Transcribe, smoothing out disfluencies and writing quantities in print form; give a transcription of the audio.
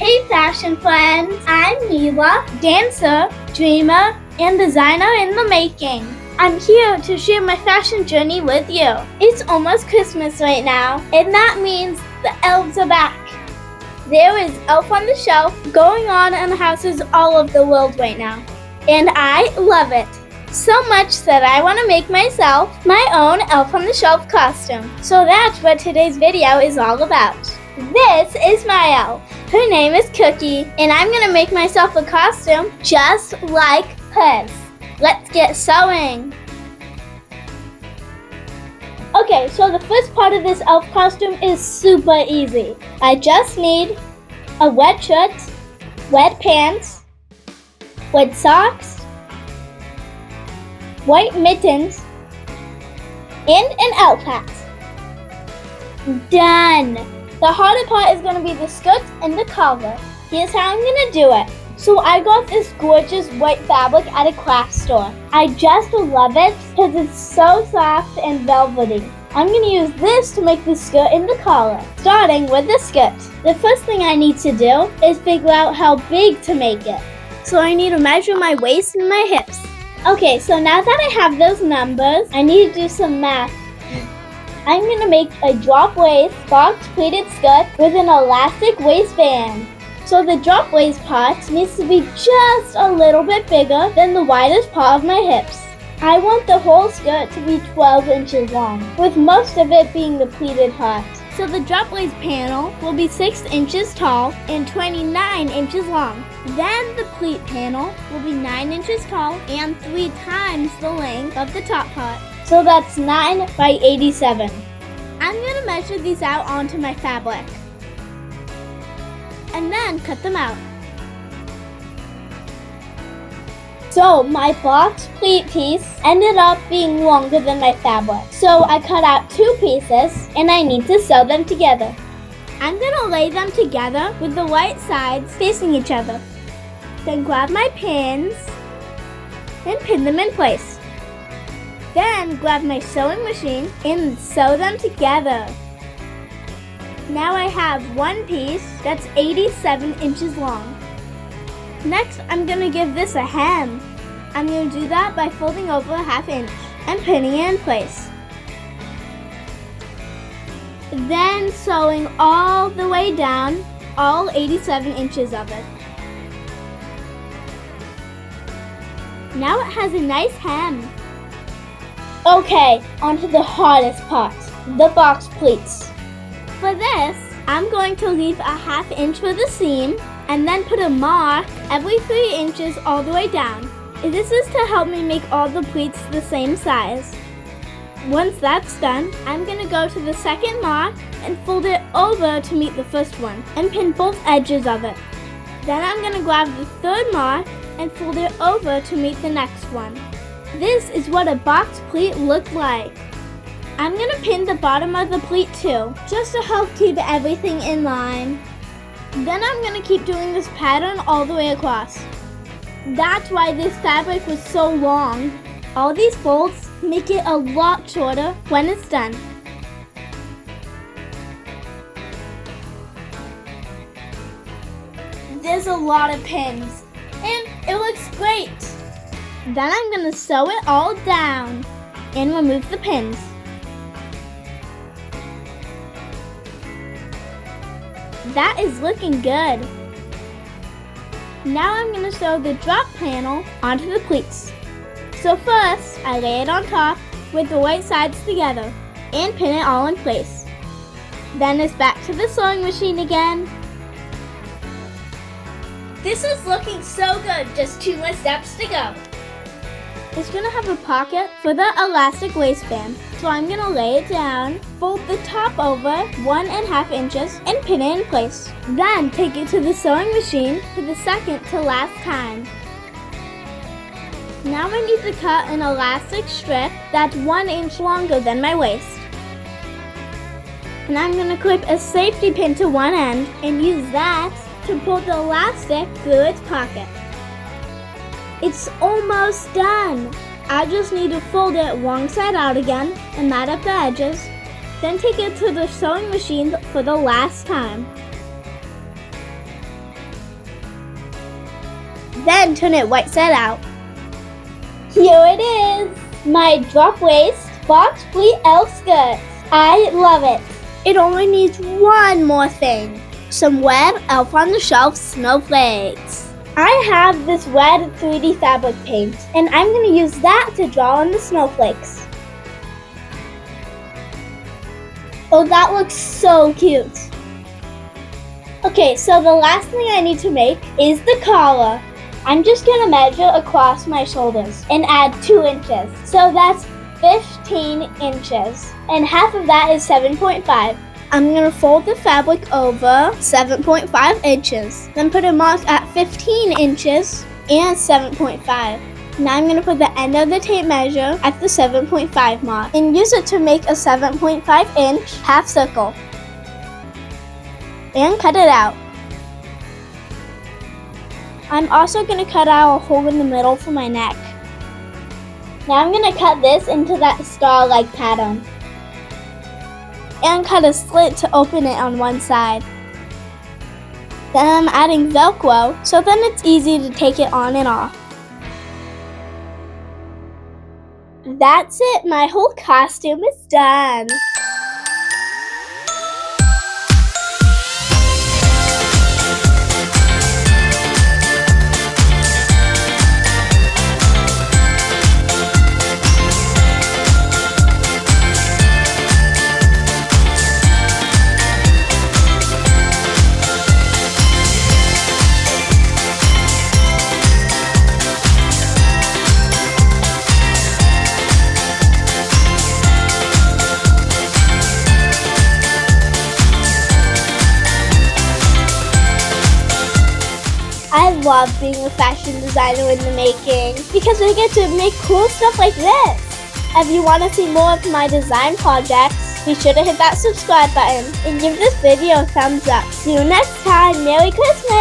Hey fashion friends, I'm Mila, dancer, dreamer, and designer in the making. I'm here to share my fashion journey with you. It's almost Christmas right now, and that means the elves are back. There is Elf on the Shelf going on in the houses all over the world right now, and I love it. So much that I want to make myself my own Elf on the Shelf costume. So that's what today's video is all about. This is my elf. Her name is Cookie, and I'm going to make myself a costume just like hers. Let's get sewing. Okay, so the first part of this elf costume is super easy. I just need a wet shirt, wet pants, wet socks, white mittens, and an elf hat. Done! The harder part is going to be the skirt and the collar. Here's how I'm going to do it. So I got this gorgeous white fabric at a craft store. I just love it because it's so soft and velvety. I'm going to use this to make the skirt and the collar, starting with the skirt. The first thing I need to do is figure out how big to make it. So I need to measure my waist and my hips. Okay, so now that I have those numbers, I need to do some math. I'm going to make a drop waist box pleated skirt with an elastic waistband. So the drop waist part needs to be just a little bit bigger than the widest part of my hips. I want the whole skirt to be 12 inches long, with most of it being the pleated part. So the drop waist panel will be 6 inches tall and 29 inches long. Then the pleat panel will be 9 inches tall and 3 times the length of the top part. So that's 9 by 87. I'm going to measure these out onto my fabric and then cut them out. So my box pleat piece ended up being longer than my fabric. So I cut out 2 pieces and I need to sew them together. I'm going to lay them together with the right sides facing each other. Then grab my pins and pin them in place. Then grab my sewing machine and sew them together. Now I have one piece that's 87 inches long. Next, I'm going to give this a hem. I'm going to do that by folding over a ½ inch and pinning it in place. Then sewing all the way down, all 87 inches of it. Now it has a nice hem. Okay, onto the hardest part, the box pleats. For this, I'm going to leave a ½ inch for the seam and then put a mark every 3 inches all the way down. This is to help me make all the pleats the same size. Once that's done, I'm going to go to the second mark and fold it over to meet the first one and pin both edges of it. Then I'm going to grab the third mark and fold it over to meet the next one. This is what a box pleat looks like. I'm going to pin the bottom of the pleat too, just to help keep everything in line. Then I'm going to keep doing this pattern all the way across. That's why this fabric was so long. All these folds make it a lot shorter when it's done. There's a lot of pins, and it looks great. Then I'm going to sew it all down and remove the pins. That is looking good. Now I'm going to sew the drop panel onto the pleats. So first, I lay it on top with the right sides together and pin it all in place. Then it's back to the sewing machine again. This is looking so good, just 2 more steps to go. It's going to have a pocket for the elastic waistband. So I'm going to lay it down, fold the top over 1½ inches and pin it in place. Then take it to the sewing machine for the second to last time. Now I need to cut an elastic strip that's 1 inch longer than my waist. And I'm going to clip a safety pin to one end and use that to pull the elastic through its pocket. It's almost done. I just need to fold it wrong side out again and mat up the edges. Then take it to the sewing machine for the last time. Then turn it right side out. Here it is, my drop waist box pleat elf skirt. I love it. It only needs one more thing. Some red elf on the shelf snowflakes. I have this red 3D fabric paint, and I'm going to use that to draw on the snowflakes. Oh, that looks so cute. Okay, so the last thing I need to make is the collar. I'm just going to measure across my shoulders and add 2 inches. So that's 15 inches. And half of that is 7.5. I'm going to fold the fabric over 7.5 inches. Then put a mark at 15 inches and 7.5. Now I'm going to put the end of the tape measure at the 7.5 mark and use it to make a 7.5 inch half circle. And cut it out. I'm also going to cut out a hole in the middle for my neck. Now I'm going to cut this into that star-like pattern. And cut a slit to open it on one side. Then I'm adding Velcro, so then it's easy to take it on and off. That's it, my whole costume is done. I love being a fashion designer in the making because I get to make cool stuff like this. If you want to see more of my design projects, be sure to hit that subscribe button and give this video a thumbs up. See you next time. Merry Christmas!